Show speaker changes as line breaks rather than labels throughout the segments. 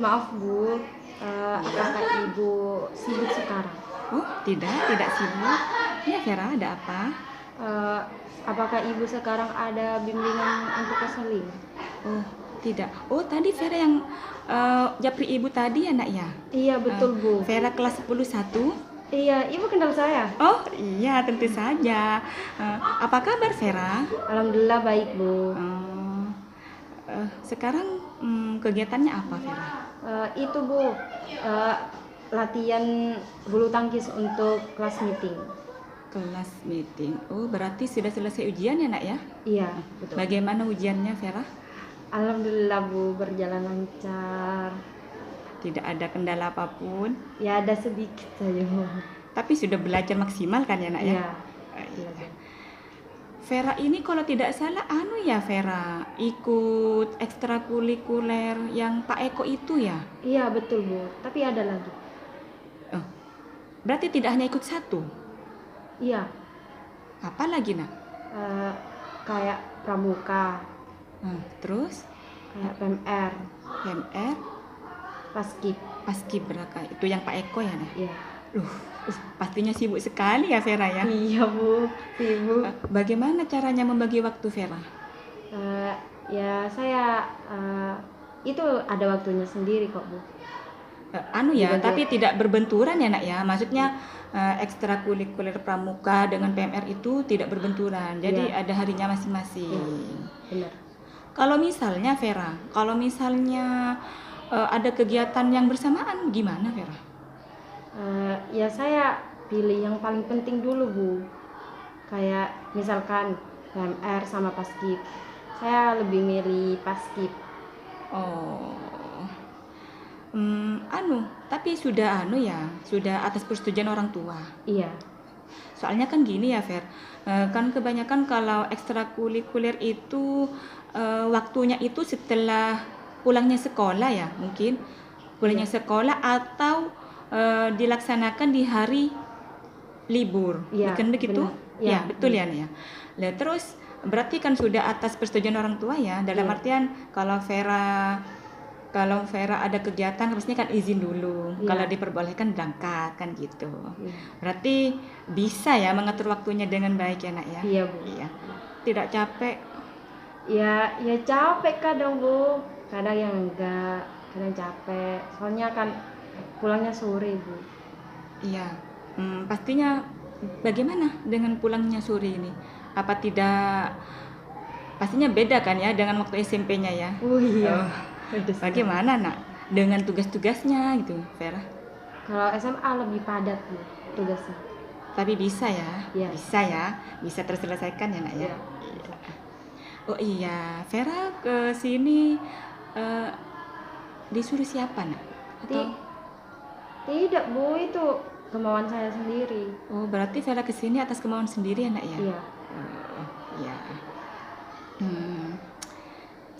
Maaf Bu, apakah Ibu sibuk sekarang?
Oh, tidak sibuk. Ya, Vera, ada apa?
Eh, apakah Ibu sekarang ada bimbingan untuk konseling?
Oh, tidak. Oh, tadi Vera yang japri ibu tadi ya, Nak ya?
Iya betul Bu.
Vera kelas 11.
Iya, Ibu kenal saya?
Oh, iya, tentu saja. Apa kabar, Vera?
Alhamdulillah baik Bu.
Sekarang kegiatannya apa, Vera?
Itu Bu, latihan bulu tangkis untuk kelas meeting.
Kelas meeting. Oh, berarti sudah selesai ujian ya, Nak ya?
Iya betul.
Bagaimana ujiannya, Vera?
Alhamdulillah Bu, berjalan lancar.
Tidak ada kendala apapun.
Ya ada sedikit saja Bu.
Tapi sudah belajar maksimal kan ya, Nak ya?
Iya.
Iya. Vera ini kalau tidak salah ya Vera, ikut ekstrakurikuler yang Pak Eko itu ya?
Iya betul Bu, tapi ada lagi.
Oh, berarti tidak hanya ikut satu.
Iya,
Apa lagi, Nak?
kayak pramuka,
Terus
kayak PMR,
PMR,
paskib.
Paskibraka itu yang Pak Eko ya, Nak?
Iya.
Pastinya sibuk sekali ya Vera ya.
Iya Bu, sibuk.
Bagaimana caranya membagi waktu, Vera?
Ya saya itu ada waktunya sendiri kok Bu.
Tapi tidak berbenturan ya, Nak ya. Maksudnya ekstrakurikuler pramuka dengan PMR itu tidak berbenturan. Jadi
Iya.
ada harinya masing-masing.
Benar.
Kalau misalnya Vera, ada kegiatan yang bersamaan gimana, Vera?
Ya saya pilih yang paling penting dulu Bu. Kayak misalkan PMR sama paskib. Saya lebih milih paskib.
Oh. Tapi sudah sudah atas persetujuan orang tua.
Iya.
Soalnya kan gini ya, Ver. Kan kebanyakan kalau ekstrakurikuler itu waktunya itu setelah pulangnya sekolah ya, mungkin pulangnya sekolah atau dilaksanakan di hari libur.
Iya,
Bukan begitu?
benar.
Ya,
Ya,
betul ya, Nia. Nah, terus berarti kan sudah atas persetujuan orang tua ya. Dalam
Iya.
artian kalau Vera ada kegiatan harusnya kan izin dulu.
Iya.
Kalau diperbolehkan berangkat kan gitu.
Iya.
Berarti bisa ya mengatur waktunya dengan baik ya, Nak ya.
Iya Bu.
Iya. Tidak capek.
Ya capek kadang Bu, kadang yang enggak, kadang capek. Soalnya kan pulangnya sore Bu.
Iya. Pastinya bagaimana dengan pulangnya sore ini? Apa tidak pastinya beda kan ya dengan waktu SMP-nya ya?
Oh iya.
Bagaimana, Nak? Dengan tugas-tugasnya gitu, Vera?
Kalau SMA lebih padat Bu tugasnya.
Tapi bisa ya?
Iya.
Bisa ya? Bisa terselesaikan ya, Nak ya?
Iya.
Oh iya, Vera ke sini disuruh siapa, Nak?
Tidak Bu, itu kemauan saya sendiri.
Oh, berarti Vera ke sini atas kemauan sendiri ya, Nak ya?
Iya.
Iya.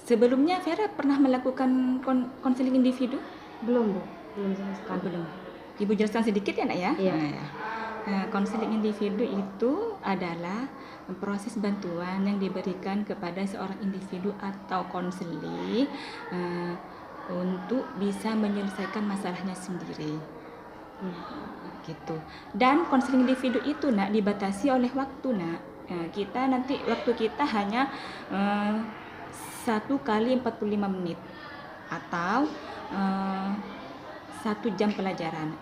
Sebelumnya Vera pernah melakukan konseling individu?
Belum Bu, belum sama sekali.
Belum. Ibu jelaskan sedikit ya, Nak ya?
Iya.
Konseling individu itu adalah proses bantuan yang diberikan kepada seorang individu atau konseling untuk bisa menyelesaikan masalahnya sendiri. Gitu. Dan konseling individu itu, Nak, dibatasi oleh waktu, Nak. Kita nanti waktu kita hanya 1 kali 45 menit atau 1 jam pelajaran.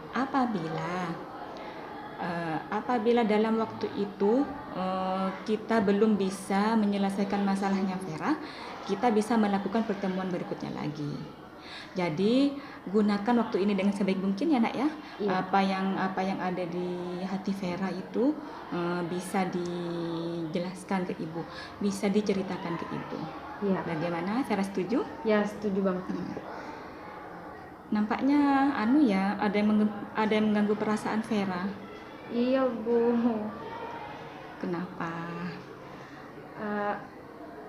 Apabila dalam waktu itu kita belum bisa menyelesaikan masalahnya Vera, kita bisa melakukan pertemuan berikutnya lagi. Jadi gunakan waktu ini dengan sebaik mungkin ya, Nak ya.
Iya.
Apa yang ada di hati Vera itu bisa dijelaskan ke Ibu, bisa diceritakan ke Ibu.
Iya.
Bagaimana? Vera setuju?
Ya setuju banget.
Nampaknya ada yang mengganggu perasaan Vera.
Iya Bu.
Kenapa?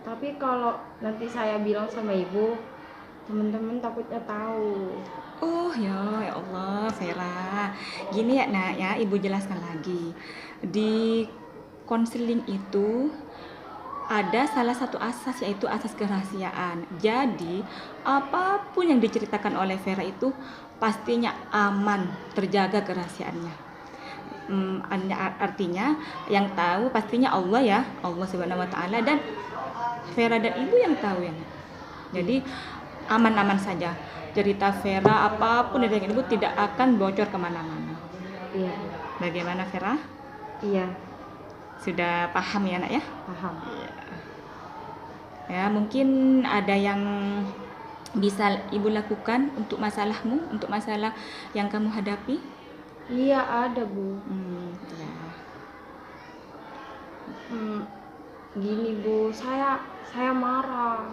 Tapi kalau nanti saya bilang sama Ibu, teman-teman takutnya tahu.
Oh ya Allah, Vera. Gini ya, Nak ya, Ibu jelaskan lagi. Di konseling itu ada salah satu asas, yaitu asas kerahasiaan. Jadi apapun yang diceritakan oleh Vera itu pastinya aman, terjaga kerahasiaannya. Artinya yang tahu pastinya Allah ya, Allah Subhanahu wa taala, dan Vera dan Ibu yang tahu ya. Jadi aman-aman saja. Cerita Vera apapun dari Ibu tidak akan bocor kemana-mana.
Iya.
Bagaimana Vera?
Iya,
Sudah paham ya nak ya?
paham.
Ya, mungkin ada yang bisa Ibu lakukan untuk masalahmu, untuk masalah yang kamu hadapi?
Iya, ada Bu.
Ya.
Gini Bu, saya marah.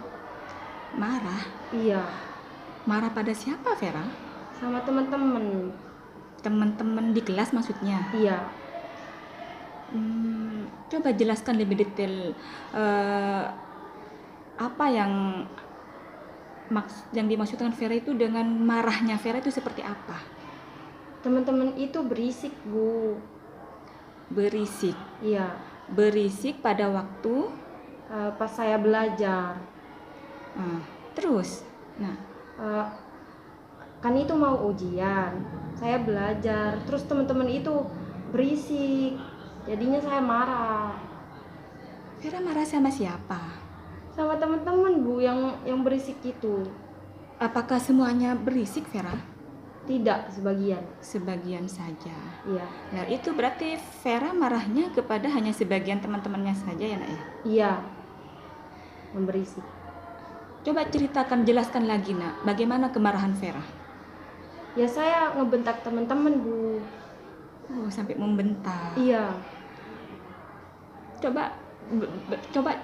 Marah?
Iya,
Marah pada siapa Vera?
sama teman-teman.
Teman-teman di kelas maksudnya?
Iya.
Coba jelaskan lebih detail, apa yang dimaksudkan Vera itu dengan marahnya Vera itu seperti apa?
Teman-teman itu berisik Bu.
Berisik.
Iya.
Berisik pada waktu
Pas saya belajar.
terus. Nah,
Kan itu mau ujian. Saya belajar, terus teman-teman itu berisik. Jadinya saya marah.
Vera marah sama siapa?
Sama teman-teman Bu yang berisik itu.
Apakah semuanya berisik Vera?
Tidak, sebagian.
Sebagian saja.
Iya.
Nah, itu berarti Vera marahnya kepada hanya sebagian teman-temannya saja ya nak ya?
Iya. Yang berisik.
Coba ceritakan, jelaskan lagi nak, bagaimana kemarahan Vera?
Ya saya ngebentak teman-teman Bu.
Oh, sampai membentak.
Iya.
Coba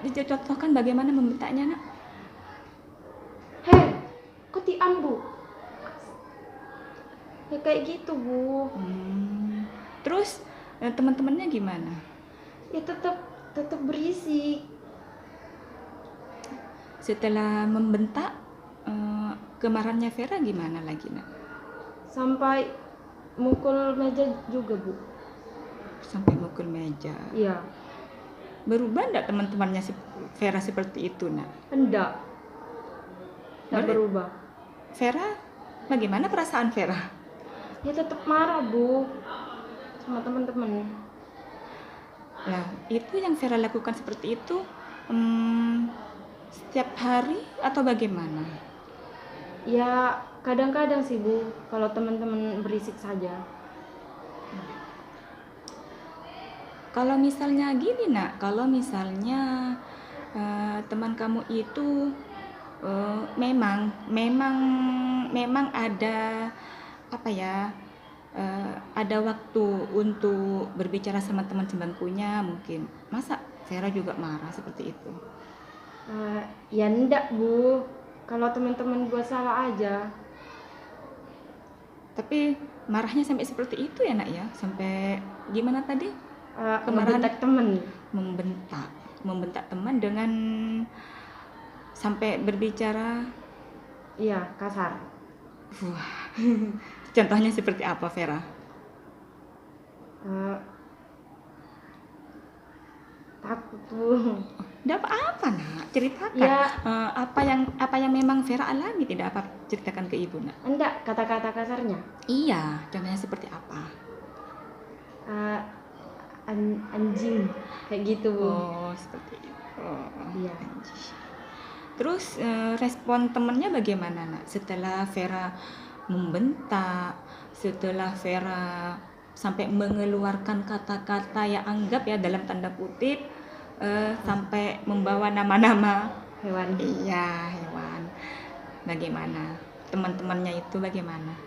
dicontohkan bagaimana membentaknya nak?
Hei, kok tiam Bu? Ya kayak gitu Bu.
Terus teman-temannya gimana?
Ya tetap berisik.
Setelah membentak, kemarahannya Vera gimana lagi nak?
Sampai mukul meja juga Bu.
Sampai mukul meja.
Iya.
Berubah enggak teman-temannya Vera seperti itu nak?
Enggak berubah.
Vera, bagaimana perasaan Vera?
Ya tetap marah Bu sama teman-teman.
Nah, itu yang Vera lakukan seperti itu setiap hari atau bagaimana?
Ya kadang-kadang sih Bu, kalau teman-teman berisik saja.
Kalau misalnya gini nak, kalau misalnya teman kamu itu memang ada apa ya, ada waktu untuk berbicara sama teman sebangkunya mungkin, masa Vera juga marah seperti itu?
Ya enggak Bu, kalau teman-teman buat salah aja.
Tapi marahnya sampai seperti itu ya nak ya, sampai gimana tadi? Kemarahan,
Membentak teman.
Membentak teman dengan sampai berbicara,
Iya, kasar.
wah. Contohnya seperti apa Vera?
Takut Bu.
Tidak apa-apa nak, ceritakan.
Ya.
Apa yang memang Vera alami, tidak apa, ceritakan ke ibu nak.
Enggak, kata-kata kasarnya.
Iya, contohnya seperti apa?
Anjing, kayak gitu Bu.
Oh, seperti itu.
Iya.
Terus respon temennya bagaimana nak? Setelah Vera membentak, setelah Vera sampai mengeluarkan kata-kata yang anggap ya dalam tanda kutip sampai membawa nama-nama
Hewan.
Iya, hewan. Bagaimana? Teman-temannya itu bagaimana?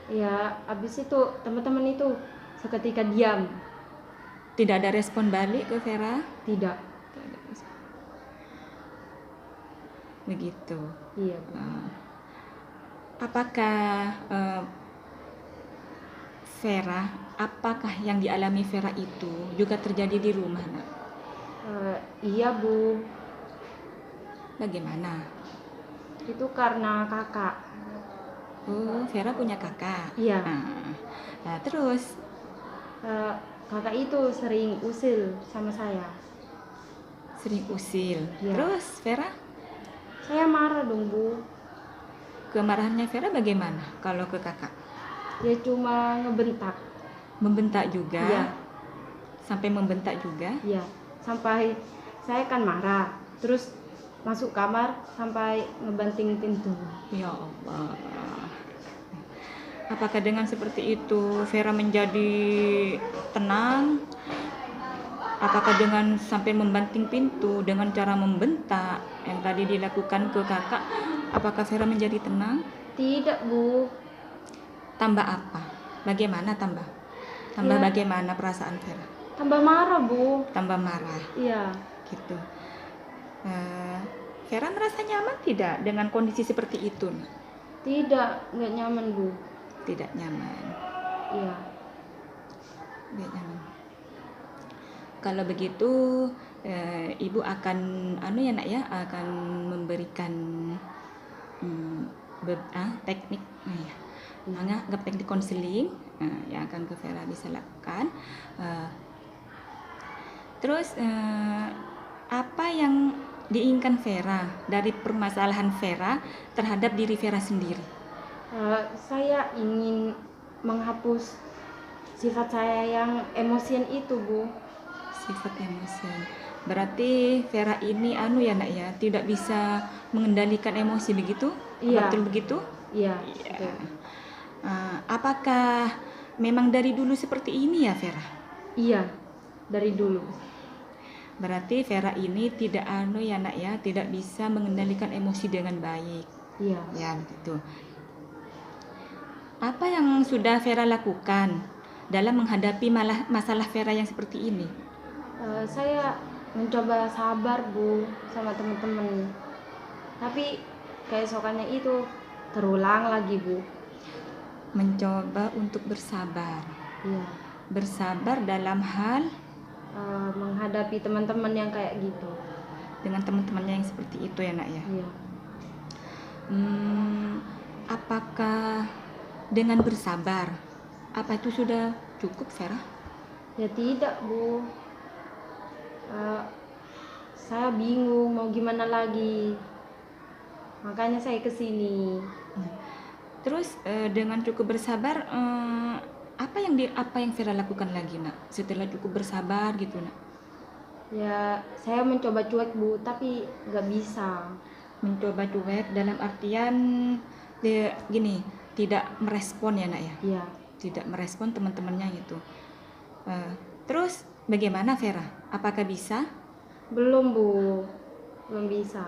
Ya, habis itu teman-teman itu seketika diam.
Tidak ada respon balik ke Vera?
Tidak.
Begitu.
Iya.
Apakah Vera, apakah yang dialami Vera itu juga terjadi di rumah nak?
Iya Bu.
Bagaimana?
Itu karena kakak.
Oh, Vera punya kakak.
Iya.
Nah, terus
Kakak itu sering usil sama saya.
Sering usil.
Ya.
Terus Vera,
Saya marah dong Bu.
kemarahannya Vera bagaimana kalau ke kakak?
Dia cuma ngebentak.
Membentak juga?
Iya.
Sampai membentak juga?
Iya. Sampai saya kan marah. Terus masuk kamar sampai ngebanting pintu.
Ya Allah. Apakah dengan seperti itu Vera menjadi tenang? Apakah dengan sampai membanting pintu dengan cara membentak yang tadi dilakukan ke kakak, apakah Vera menjadi tenang?
Tidak Bu.
Tambah apa? Bagaimana tambah? Tambah
Ya.
bagaimana perasaan Vera?
Tambah marah Bu.
Tambah marah,
Iya.
gitu. Vera merasa nyaman tidak dengan kondisi seperti itu?
Tidak, nggak nyaman Bu.
Tidak nyaman.
Iya.
Tidak nyaman. Kalau begitu, ibu akan nak ya, akan memberikan teknik, anggap teknik konseling yang akan ke Vera bisa lakukan. Terus apa yang diinginkan Vera dari permasalahan Vera terhadap diri Vera sendiri?
Saya ingin menghapus sifat saya yang emosian itu Bu.
Sifat emosian. Berarti Vera ini nak ya, tidak bisa mengendalikan emosi begitu?
Iya.
Betul begitu?
Iya.
Iya.
Betul.
Apakah memang dari dulu seperti ini ya Vera?
Iya, dari dulu.
Berarti Vera ini tidak nak ya, tidak bisa mengendalikan emosi dengan baik.
Iya.
Ya, begitu. Apa yang sudah Vera lakukan dalam menghadapi masalah Vera yang seperti ini?
Saya mencoba sabar Bu sama teman-teman. Tapi keesokannya itu terulang lagi Bu.
Mencoba untuk bersabar.
Iya.
Bersabar dalam hal
menghadapi teman-teman yang kayak gitu.
Dengan teman-temannya yang seperti itu ya nak ya.
Iya.
Apakah dengan bersabar, apa itu sudah cukup Vera?
Ya tidak Bu. Saya bingung mau gimana lagi. Makanya saya kesini.
Terus dengan cukup bersabar, apa yang Vera lakukan lagi nak? Setelah cukup bersabar gitu nak?
Ya saya mencoba cuek Bu, tapi nggak bisa.
Mencoba cuek dalam artian gini, tidak merespon ya nak ya?
Iya.
Tidak merespon teman-temannya gitu. Terus bagaimana Vera? Apakah bisa?
Belum Bu, belum bisa.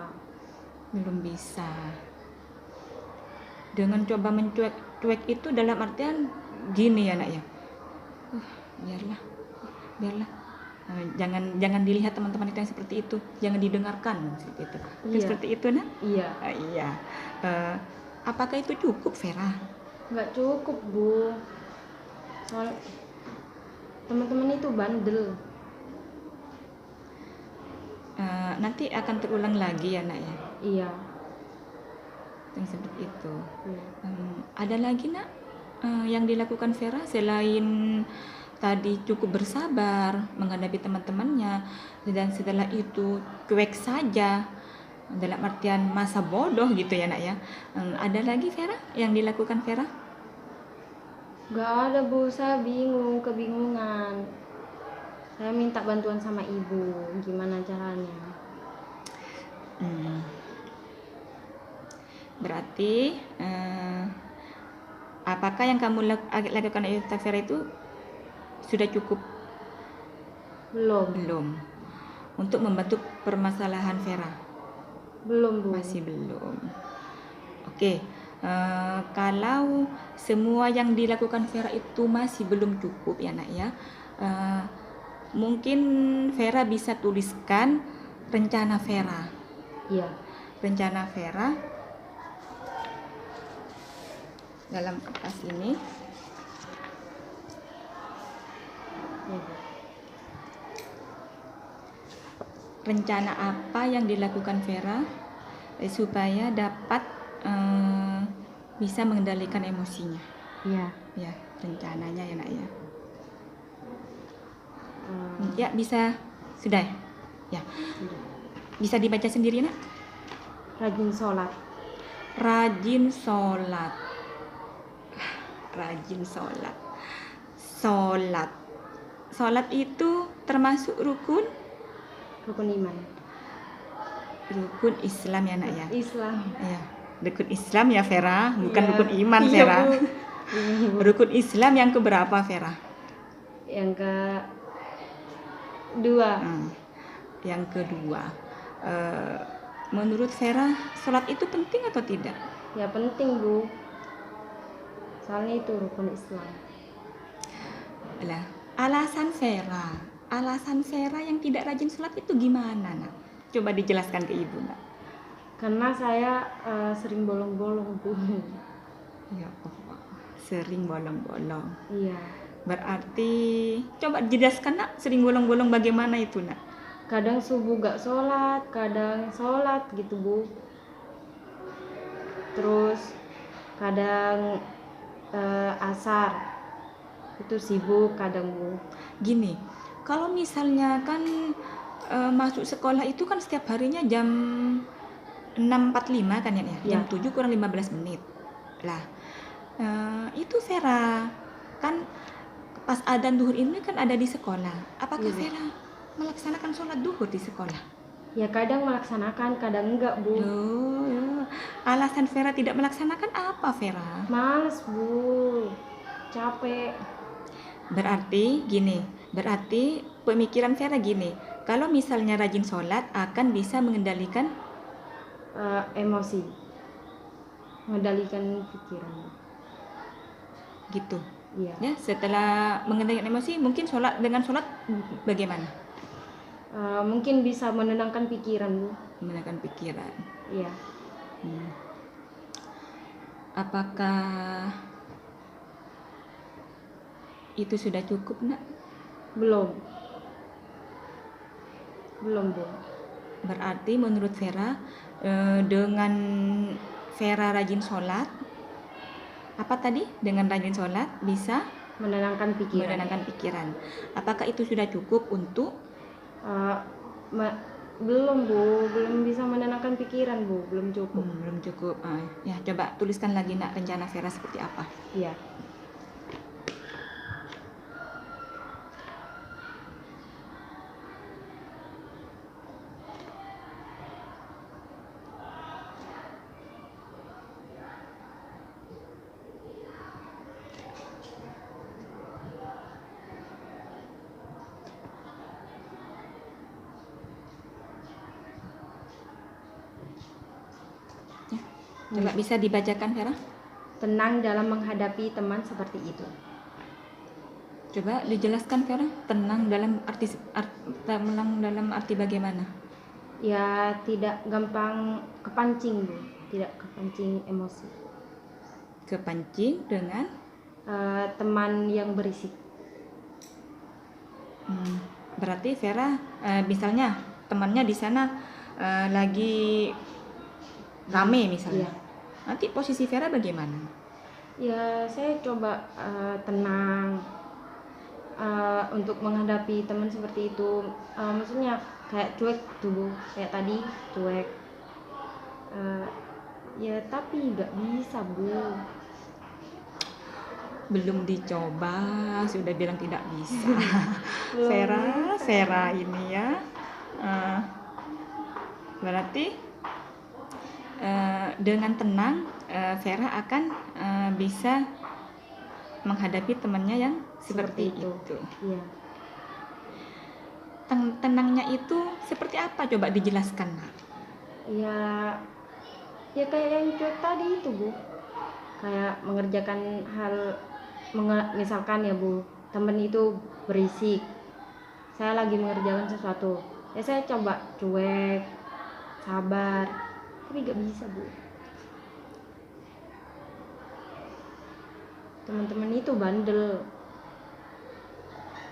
Belum bisa. Dengan coba mencuek itu dalam artian gini ya nak ya. Biarlah. Jangan dilihat teman-teman itu yang seperti itu, jangan didengarkan seperti itu.
Iya.
Seperti itu nak?
Iya.
Iya. Apakah itu cukup Vera?
Nggak cukup Bu. Soal teman-teman itu bandel.
Nanti akan terulang lagi ya nak ya.
Iya.
Yang seperti itu.
Iya.
Ada lagi nak yang dilakukan Vera selain tadi cukup bersabar menghadapi teman-temannya dan setelah itu cuek saja dalam artian masa bodoh gitu ya nak ya. Ada lagi Vera yang dilakukan Vera?
Nggak ada Bu, saya bingung, kebingungan. Saya minta bantuan sama ibu, gimana caranya?
Berarti apakah yang kamu lakukan Vera itu sudah cukup?
Belum.
Untuk membantu permasalahan Vera?
Belum Bu.
Masih belum. Oke. Kalau semua yang dilakukan Vera itu masih belum cukup ya nak ya, mungkin Vera bisa tuliskan rencana Vera.
Iya.
Rencana Vera dalam kertas ini.
Iya.
Rencana apa yang dilakukan Vera supaya dapat bisa mengendalikan emosinya?
Iya.
Ya, rencananya ya nak ya. Ya bisa, sudah. Ya, bisa dibaca sendiri nak.
Rajin sholat.
Rajin sholat. Rajin sholat. Sholat. Sholat itu termasuk rukun
Iman.
rukun Islam ya nak ya.
Islam.
Ya, rukun Islam ya Vera, bukan
Iya.
rukun iman
Iya,
Vera.
Bu. Iya, Bu.
Rukun Islam yang keberapa Vera?
Yang kedua.
Yang kedua. Menurut Vera, sholat itu penting atau tidak?
Ya penting, Bu. Soalnya itu rukun Islam.
Lah, alasan Vera yang tidak rajin sholat itu gimana nak? Coba dijelaskan ke ibu nak.
Karena saya sering bolong-bolong, Bu.
Ya Allah, sering bolong-bolong.
Iya.
Berarti coba jelaskan nak, sering bolong-bolong bagaimana itu nak?
Kadang subuh gak sholat, kadang sholat gitu, Bu. Terus kadang asar itu sibuk kadang, Bu.
Gini, kalau misalnya kan masuk sekolah itu kan setiap harinya jam 6.45 kan ya?
Ya.
Jam 7 kurang 15 menit. Lah, itu Vera kan pas adzan duhur ini kan ada di sekolah. Apakah
Iya.
Vera melaksanakan sholat duhur di sekolah?
Ya kadang melaksanakan, kadang enggak, Bu.
Loh, alasan Vera tidak melaksanakan apa Vera?
Males, Bu. Capek.
Berarti gini, berarti pemikiran Vera gini, kalau misalnya rajin sholat akan bisa mengendalikan
Emosi. Mengendalikan pikiran.
gitu.
Iya.
Ya, setelah mengendalikan emosi, mungkin dengan sholat bagaimana?
Mungkin bisa menenangkan pikiran, Bu.
Menenangkan pikiran.
Iya.
Apakah itu sudah cukup nak?
Belum, Bu.
Berarti menurut Vera, dengan Vera rajin sholat, apa tadi? Dengan rajin sholat bisa
Menenangkan pikiran.
menenangkan pikiran. Apakah itu sudah cukup untuk?
Belum, Bu. Belum bisa menenangkan pikiran, Bu. Belum cukup.
Belum cukup. Ya, coba tuliskan lagi nak rencana Vera seperti apa.
Iya.
Coba bisa dibacakan Vera?
Tenang dalam menghadapi teman seperti itu.
Coba dijelaskan Vera, tenang dalam arti bagaimana?
Ya tidak gampang kepancing, Bu. Tidak kepancing emosi.
Kepancing dengan
Teman yang berisik.
berarti Vera misalnya temannya di sana lagi rame misalnya.
Iya.
Nanti posisi Vera bagaimana?
Ya saya coba tenang untuk menghadapi teman seperti itu. Maksudnya kayak cuek dulu, kayak tadi cuek. Ya tapi nggak bisa, Bu.
Belum dicoba sudah bilang tidak bisa.
Belum
Vera ini ya. Berarti dengan tenang Vera akan bisa menghadapi temannya yang seperti itu.
Iya.
Tenangnya itu seperti apa? Coba dijelaskan.
Ya kayak yang cuek tadi itu, Bu. Kayak mengerjakan hal, misalkan ya, Bu, temen itu berisik. Saya lagi mengerjakan sesuatu. Ya saya coba cuek, sabar. Tapi gak bisa, Bu. Teman-teman itu bandel.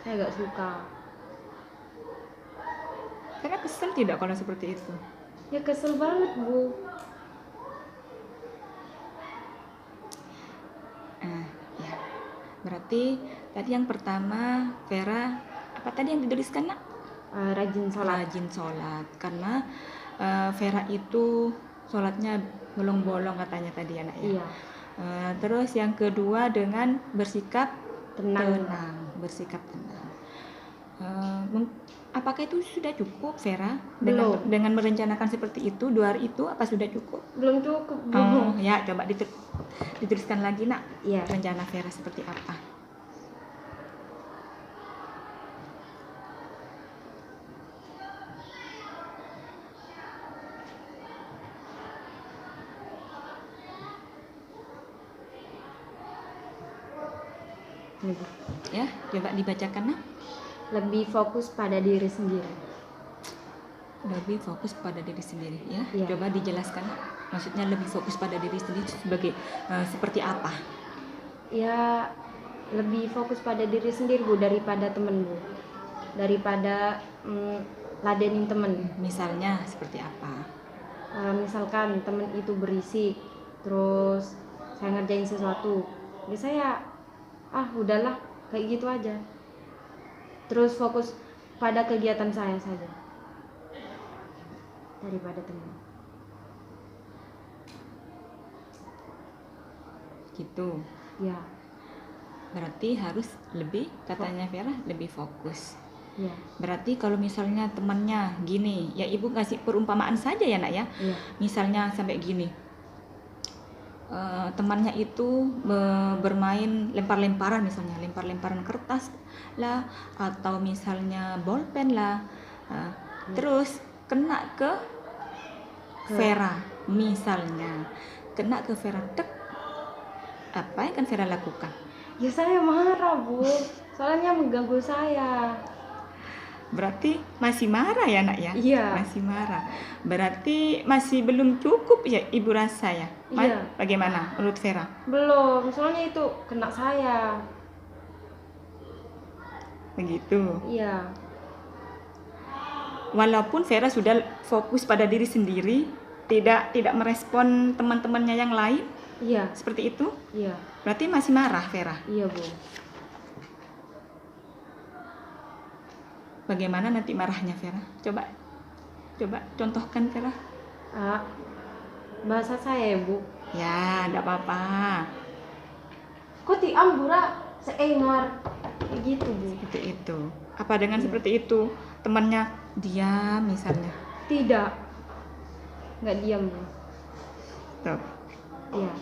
Saya gak suka.
Vera kesel tidak kalau seperti itu?
Ya kesel banget, Bu.
Ya. Berarti tadi yang pertama Vera apa tadi yang dituliskan nak?
rajin sholat.
Rajin sholat, karena Vera itu sholatnya bolong-bolong katanya tadi anak ya.
Iya,
Terus yang kedua dengan bersikap
tenang.
bersikap tenang. Apakah itu sudah cukup, Vera?
Belum.
Dengan merencanakan seperti itu, 2 hari itu apa sudah cukup?
Belum cukup, Bu.
Oh ya, coba dituliskan lagi nak,
Iya.
rencana Vera seperti apa?
Ini, Bu.
Ya, coba dibacakan nak.
Lebih fokus pada diri sendiri.
Lebih fokus pada diri sendiri ya.
Iya.
Coba dijelaskan nak. Maksudnya lebih fokus pada diri sendiri sebagai seperti apa?
Ya, lebih fokus pada diri sendiri, Bu, daripada temen, Bu. Daripada ladenin temen.
Misalnya seperti apa?
Misalkan temen itu berisik, terus saya ngerjain sesuatu, ya saya udahlah kayak gitu aja, terus fokus pada kegiatan saya saja daripada temen.
Gitu.
Ya,
Berarti harus lebih, katanya Vera, lebih fokus.
ya,
Berarti kalau misalnya temannya gini, ya ibu kasih perumpamaan saja ya nak ya.
ya,
Misalnya sampai gini, temannya itu bermain lempar-lemparan, misalnya lempar-lemparan kertas lah, atau misalnya bolpen lah, terus kena ke Vera, misalnya kena ke Vera, tek, apa yang akan Vera lakukan?
ya saya marah, Bu, soalnya mengganggu saya.
Berarti masih marah ya nak ya?
Iya.
Masih marah. Berarti masih belum cukup ya ibu rasa ya?
Iya.
Bagaimana menurut Vera?
Belum, soalnya itu kena saya.
Begitu.
Iya,
Walaupun Vera sudah fokus pada diri sendiri, tidak merespon teman-temannya yang lain,
iya,
seperti itu,
iya,
berarti masih marah Vera.
iya, Bu.
Bagaimana nanti marahnya Vera? Coba contohkan Vera.
Bahasa saya ya, Bu.
Ya, enggak apa-apa.
Kok tiam bura seengar kayak gitu, Bu.
Seperti itu. Apa dengan seperti itu temannya diam misalnya?
Tidak, nggak diam, Bu.
Tuh.
Iya,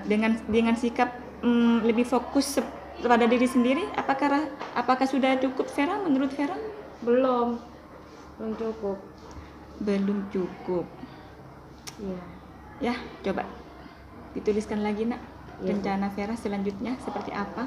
Dengan sikap lebih fokus pada diri sendiri, apakah sudah cukup Vera menurut Vera?
belum cukup.
Belum cukup.
Iya,
Ya, coba dituliskan lagi nak,
Iya,
rencana Vera selanjutnya seperti apa?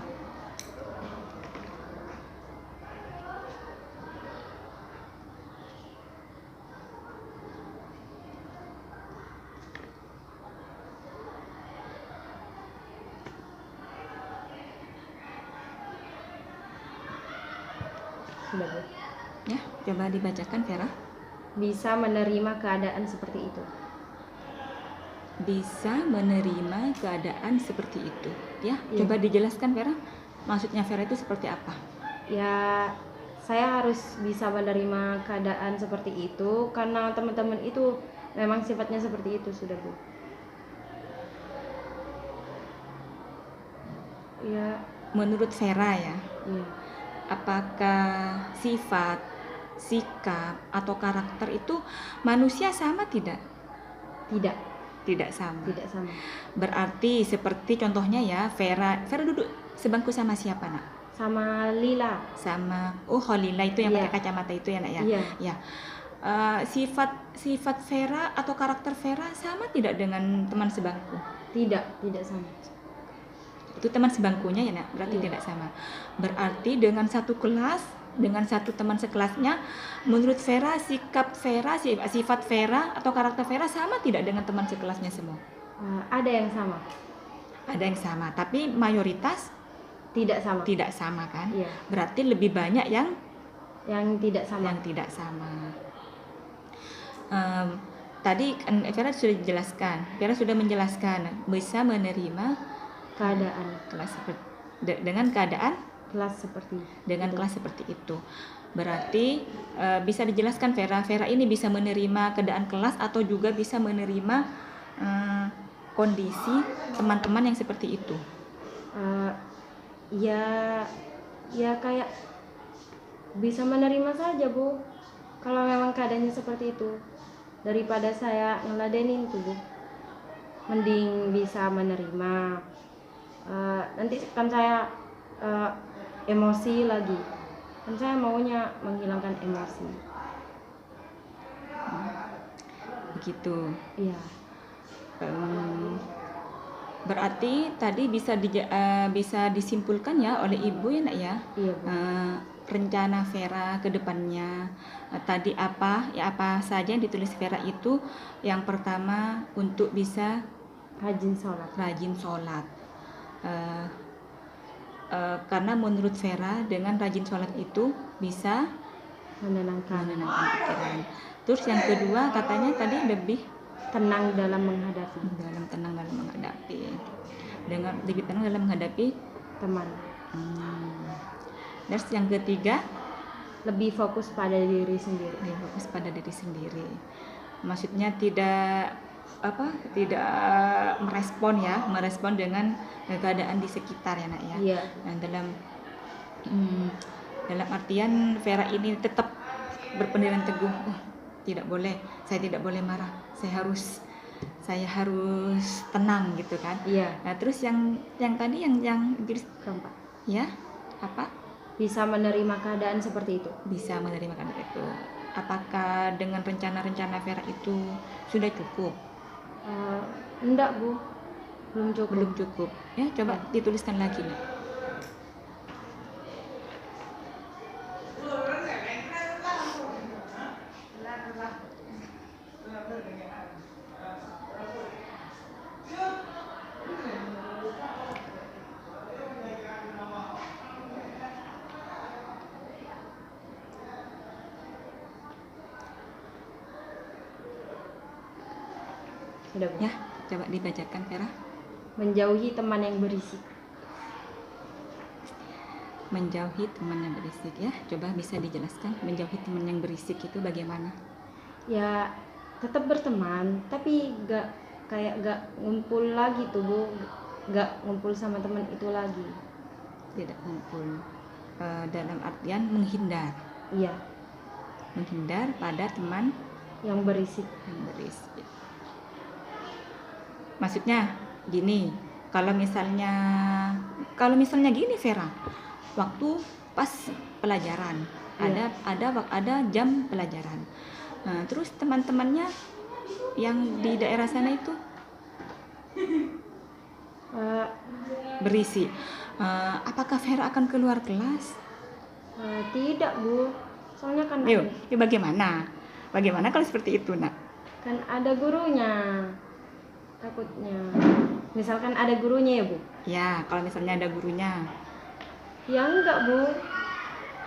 sudah, Bu.
Ya, coba dibacakan Vera.
Bisa menerima keadaan seperti itu.
Bisa menerima keadaan seperti itu. Ya,
Iya.
coba dijelaskan Vera. Maksudnya Vera itu seperti apa?
Ya, saya harus bisa menerima keadaan seperti itu karena teman-teman itu memang sifatnya seperti itu, sudah, Bu. Ya,
Menurut Vera ya,
iya.
apakah sifat, sikap, atau karakter itu manusia sama tidak?
Tidak,
Tidak sama.
tidak sama.
Berarti seperti contohnya ya, Vera duduk sebangku sama siapa nak?
Sama Lila.
Sama Holila itu yang
Iya.
pakai kacamata itu ya nak ya?
Iya.
Ya. Sifat Vera atau karakter Vera sama tidak dengan teman sebangku?
Tidak sama.
Itu teman sebangkunya ya nak, berarti
Iya.
tidak sama. Berarti dengan satu kelas, dengan satu teman sekelasnya, menurut Vera sikap Vera, sifat Vera atau karakter Vera sama tidak dengan teman sekelasnya semua?
Ada yang sama,
Ada yang sama, tapi mayoritas
tidak sama.
tidak sama kan?
Iya.
Berarti lebih banyak yang
Tidak sama.
tidak sama. Tadi kan Vera sudah dijelaskan, Vera sudah menjelaskan bisa menerima
Keadaan.
kelas dengan keadaan
kelas seperti
dengan
itu.
kelas seperti itu. Berarti bisa dijelaskan Vera, Vera ini bisa menerima keadaan kelas atau juga bisa menerima kondisi teman-teman yang seperti itu.
Eh, ya ya kayak bisa menerima saja Bu, kalau memang keadaannya seperti itu, daripada saya ngeladenin tuh Bu, mending bisa menerima. Nanti kan saya emosi lagi, kan saya maunya menghilangkan emosi.
Begitu.
Iya.
Berarti tadi bisa disimpulkan ya oleh Ibu ya Nak ya.
Iya Bu.
Rencana Vera ke depannya tadi apa saja yang ditulis Vera itu. Yang pertama untuk bisa
Rajin sholat.
Karena menurut Vera dengan rajin sholat itu bisa
menenangkan
pikiran. Terus yang kedua katanya tadi lebih
tenang dalam menghadapi
lebih tenang dalam menghadapi
teman.
Terus yang ketiga
lebih fokus pada diri sendiri.
Maksudnya tidak merespon dengan keadaan di sekitar ya Nak ya.
Iya.
Nah, dalam artian Vera ini tetap berpendirian teguh. Saya tidak boleh marah. Saya harus tenang gitu kan.
Iya.
Nah, terus yang tadi yang
keempat.
Ya, apa?
Bisa menerima keadaan seperti itu.
Apakah dengan rencana-rencana Vera itu sudah cukup?
Enggak Bu, belum cukup.
Ya, coba dituliskan lagi nih.
Sudah Bu.
Ya, coba dibacakan Vera.
Menjauhi teman yang berisik.
Ya, coba bisa dijelaskan menjauhi teman yang berisik itu bagaimana?
Ya, tetap berteman, tapi gak ngumpul lagi tuh Bu, gak ngumpul sama teman itu lagi.
Tidak ngumpul, dalam artian menghindar.
Iya.
Menghindar pada teman
yang berisik.
Maksudnya gini, kalau misalnya gini Vera, waktu pas pelajaran,
iya.
ada jam pelajaran. Nah, terus teman-temannya yang di daerah sana itu berisik. Apakah Vera akan keluar kelas?
Tidak Bu, soalnya kan
bagaimana kalau seperti itu Nak?
Kan ada gurunya, takutnya misalkan ada gurunya ya Bu.
Ya, kalau misalnya ada gurunya
ya enggak Bu,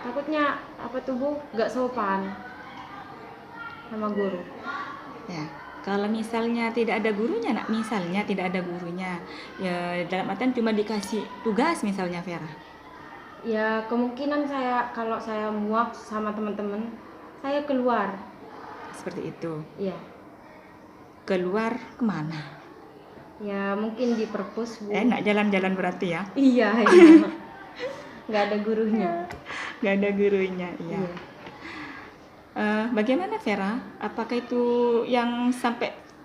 takutnya apa tuh Bu, gak sopan sama guru.
Ya, kalau misalnya tidak ada gurunya Nak, ya dalam artian cuma dikasih tugas misalnya Vera.
Ya kemungkinan kalau saya muak sama teman-teman, saya keluar.
Seperti itu.
Iya.
Keluar kemana?
Ya mungkin di perpus Bu.
Nak jalan-jalan berarti ya?
Iya. Nggak ada gurunya.
Iya. Bagaimana Vera? Apakah itu yang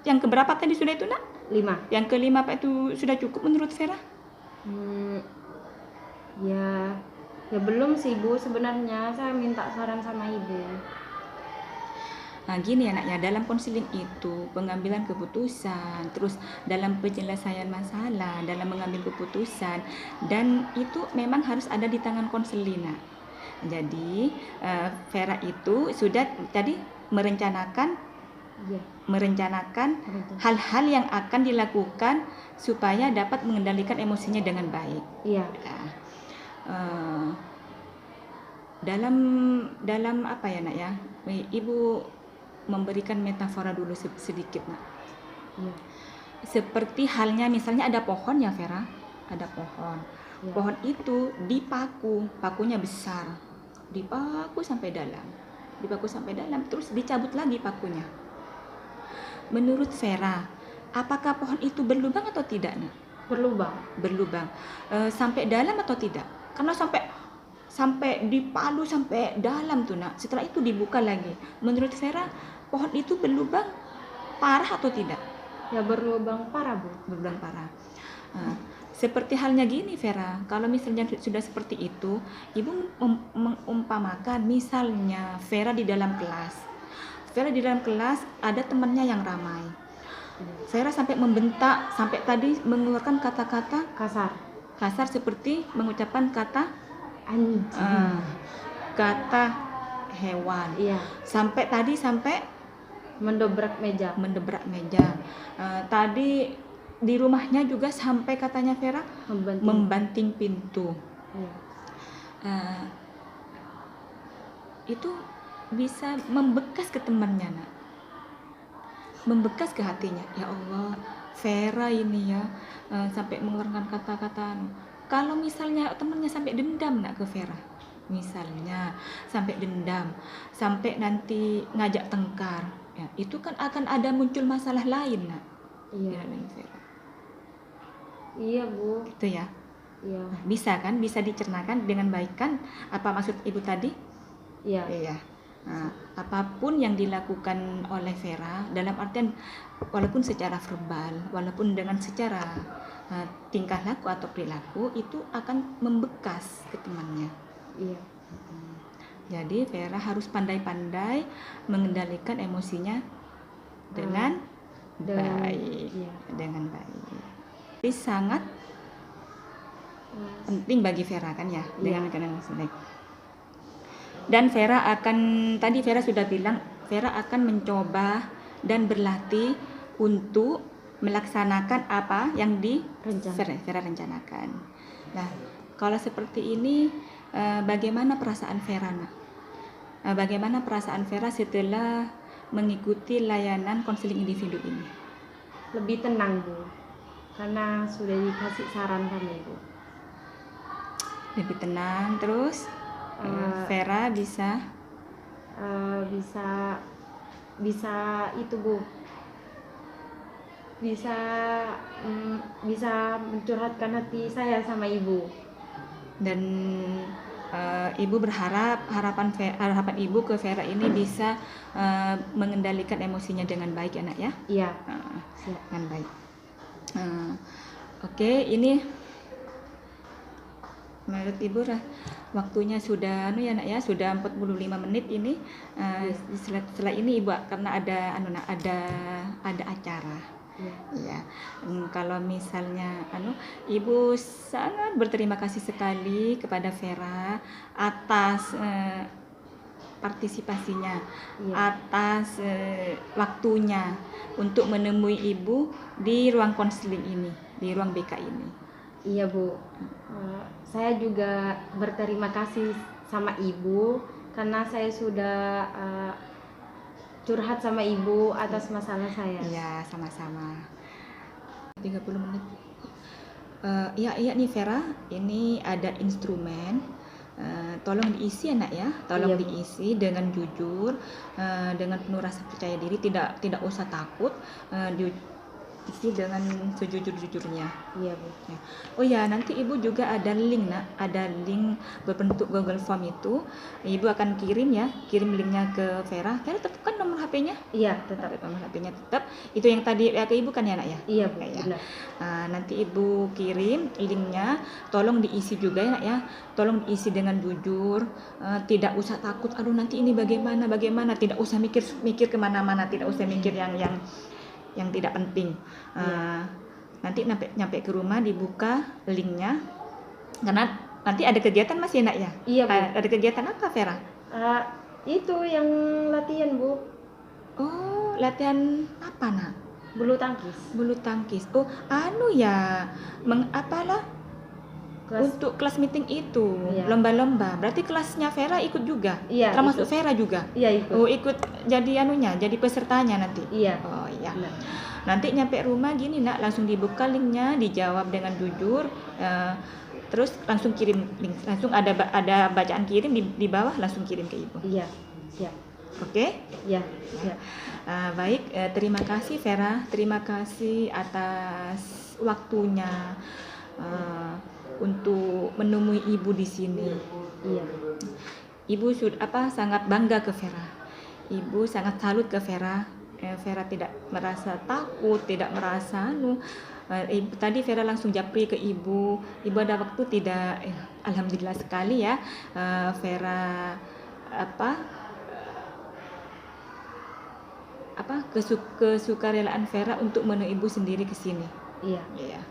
keberapa tadi sudah itu Nak?
5.
Yang kelima apa itu sudah cukup menurut Vera?
Ya belum sih Bu, sebenarnya saya minta saran sama Ibu.
Nah gini anaknya, dalam konseling itu pengambilan keputusan, terus dalam penyelesaian masalah, dalam mengambil keputusan, dan itu memang harus ada di tangan konselin. Jadi Vera itu sudah tadi merencanakan hal-hal yang akan dilakukan supaya dapat mengendalikan emosinya dengan baik.
Iya.
Dalam apa ya Nak ya, Ibu memberikan metafora dulu sedikit Nak.
Iya.
Seperti halnya misalnya ada pohon ya Vera, ada pohon.
Ya.
Pohon itu dipaku, pakunya besar, dipaku sampai dalam, terus dicabut lagi pakunya. Menurut Vera, apakah pohon itu berlubang atau tidak, Nak?
Berlubang.
Berlubang. Sampai dalam atau tidak? Karena sampai dipalu sampai dalam tuh, Nak. Setelah itu dibuka lagi. Menurut Vera, pohon itu berlubang parah atau tidak?
Ya berlubang parah, Bu.
Berlubang parah. Seperti halnya gini, Vera, kalau misalnya sudah seperti itu, Ibu mengumpamakan misalnya Vera di dalam kelas. Vera di dalam kelas ada temannya yang ramai. Vera sampai membentak, sampai tadi mengeluarkan kata-kata kasar seperti mengucapkan kata
anjing,
kata hewan.
Iya.
Sampai
mendobrak meja.
Tadi di rumahnya juga sampai katanya Vera membanting pintu.
Iya.
Itu bisa membekas ke temannya, Nak. Membekas ke hatinya. Ya Allah, Vera ini ya sampai mengeluarkan kata-kata. Kalau misalnya temannya sampai dendam, Nak, ke Vera, misalnya sampai dendam, sampai nanti ngajak tengkar, ya, itu kan akan ada muncul masalah lain, Nak.
Iya.
Vera.
Iya, Bu.
Gitu ya.
Iya.
Bisa kan? Bisa dicernakan dengan baik kan? Apa maksud Ibu tadi?
Iya.
Iya. Nah, apapun yang dilakukan oleh Vera, dalam artian walaupun secara verbal, walaupun dengan secara tingkah laku atau perilaku, itu akan membekas ke temannya.
Iya.
Jadi Vera harus pandai-pandai mengendalikan emosinya dengan baik.
Iya.
Dengan baik. Ini sangat penting bagi Vera kan ya, dengan emosi baik. Dan Vera sudah bilang, Vera akan mencoba dan berlatih untuk melaksanakan apa yang Vera rencanakan. Nah, kalau seperti ini, bagaimana perasaan Vera, Nak? Bagaimana perasaan Vera setelah mengikuti layanan konseling individu ini?
Lebih tenang, Bu, karena sudah dikasih saran kami, Bu.
Lebih tenang, terus Vera bisa
itu, Bu, bisa mencurhatkan hati saya sama Ibu.
Dan Ibu berharap harapan Ibu ke Vera ini bisa mengendalikan emosinya dengan baik, ya, Nak, ya?
Iya.
Dengan baik. Oke, ini menurut Ibu waktunya sudah Nak ya, sudah 45 menit ini. Setelah ini Ibu karena ada acara. Ya. Kalau misalnya Ibu sangat berterima kasih sekali kepada Vera atas partisipasinya, atas waktunya untuk menemui Ibu di ruang konseling ini, di ruang BK ini.
Iya, Bu. Saya juga berterima kasih sama Ibu karena saya sudah curhat sama Ibu atas masalah saya.
Iya, sama-sama. 30 menit. Iya nih Vera, ini ada instrumen. Tolong diisi, Nak ya. Tolong diisi dengan jujur, dengan penuh rasa percaya diri, tidak usah takut. Diisi dengan sejujur-jujurnya.
Iya, Bu.
Ya. Oh ya, nanti Ibu juga ada link, Nak. Ada link berbentuk Google Form itu. Ibu akan kirim linknya ke Vera. Vera tetap kan nomor HP-nya?
Iya, tetap.
Nomor HP-nya tetap. Itu yang tadi ke Ibu kan ya, Nak ya?
Iya, Bu.
Ya.
Benar.
Nanti Ibu kirim linknya. Tolong diisi juga ya, Nak ya. Tolong diisi dengan jujur. Tidak usah takut. Aduh, nanti ini bagaimana? Tidak usah mikir kemana-mana. Tidak usah mikir yang tidak penting. Nanti nyampe ke rumah dibuka linknya, karena nanti ada kegiatan masih, Nak ya?
Iya, Bu.
Ada kegiatan apa, Vera?
Itu yang latihan, Bu.
Oh, latihan apa, Nak?
Bulu tangkis.
Oh, untuk kelas meeting itu, lomba-lomba. Berarti kelasnya Vera ikut juga?
Iya.
Termasuk
ikut.
Vera juga?
Iya, ikut.
Oh, ikut jadi jadi pesertanya nanti?
Iya.
Oh, iya.
Benar.
Nanti nyampe rumah gini, Nak, langsung dibuka linknya, dijawab dengan jujur. terus langsung kirim link, langsung ada bacaan kirim di bawah, langsung kirim ke Ibu.
Iya, siap.
Oke?
Iya, siap.
Baik, terima kasih Vera, terima kasih atas waktunya untuk menemui Ibu di sini.
Iya.
Ibu sangat bangga ke Vera. Ibu sangat salut ke Vera. Vera tidak merasa takut, tidak merasa tadi Vera langsung japri ke Ibu. Ibu ada waktu tidak? Alhamdulillah sekali ya. Vera kesukarelaan Vera untuk menemui Ibu sendiri ke sini.
Iya.
Iya.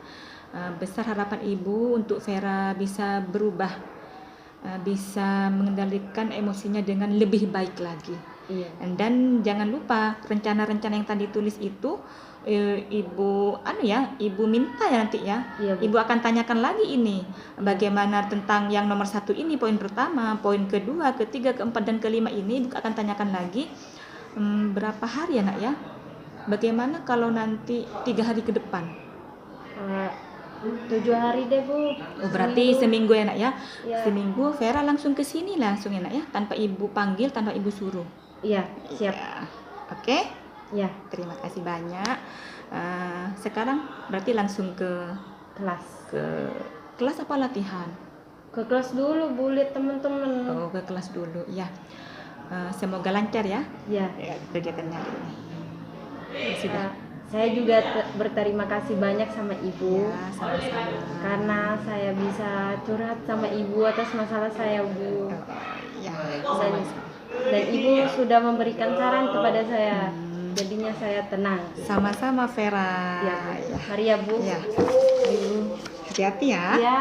Besar harapan Ibu untuk Vera bisa berubah, bisa mengendalikan emosinya dengan lebih baik lagi.
Iya.
Dan jangan lupa rencana-rencana yang tadi tulis itu, Ibu Ibu minta ya nanti ya.
Iya, Bu.
Ibu akan tanyakan lagi ini bagaimana tentang yang nomor 1 ini, poin pertama, poin kedua, ketiga, keempat dan kelima ini Ibu akan tanyakan lagi. Berapa hari ya nak ya? Bagaimana kalau nanti 3 hari ke depan?
7 hari deh, Bu.
Berarti seminggu ya nak ya?
Ya.
Seminggu Vera langsung ke sini langsung ya nak ya, tanpa Ibu panggil, tanpa Ibu suruh.
Iya, siap.
Ya. Oke?
Ya,
Terima kasih banyak. Sekarang berarti langsung ke
kelas.
kelas apa latihan?
Ke kelas dulu, Bu, lihat teman-teman.
Oh, ke kelas dulu ya. Semoga lancar ya,
Ya.
kegiatannya hari ini. Ya, sudah.
Saya juga berterima kasih banyak sama Ibu.
Ya, sama-sama.
Karena saya bisa curhat sama Ibu atas masalah saya, Bu.
Ya,
Dan Ibu sudah memberikan saran kepada saya. Jadinya saya tenang.
sama-sama Vera.
Ya, Bu. Mari ya, Bu.
Ya.
Ibu.
Hati-hati ya.
Ya.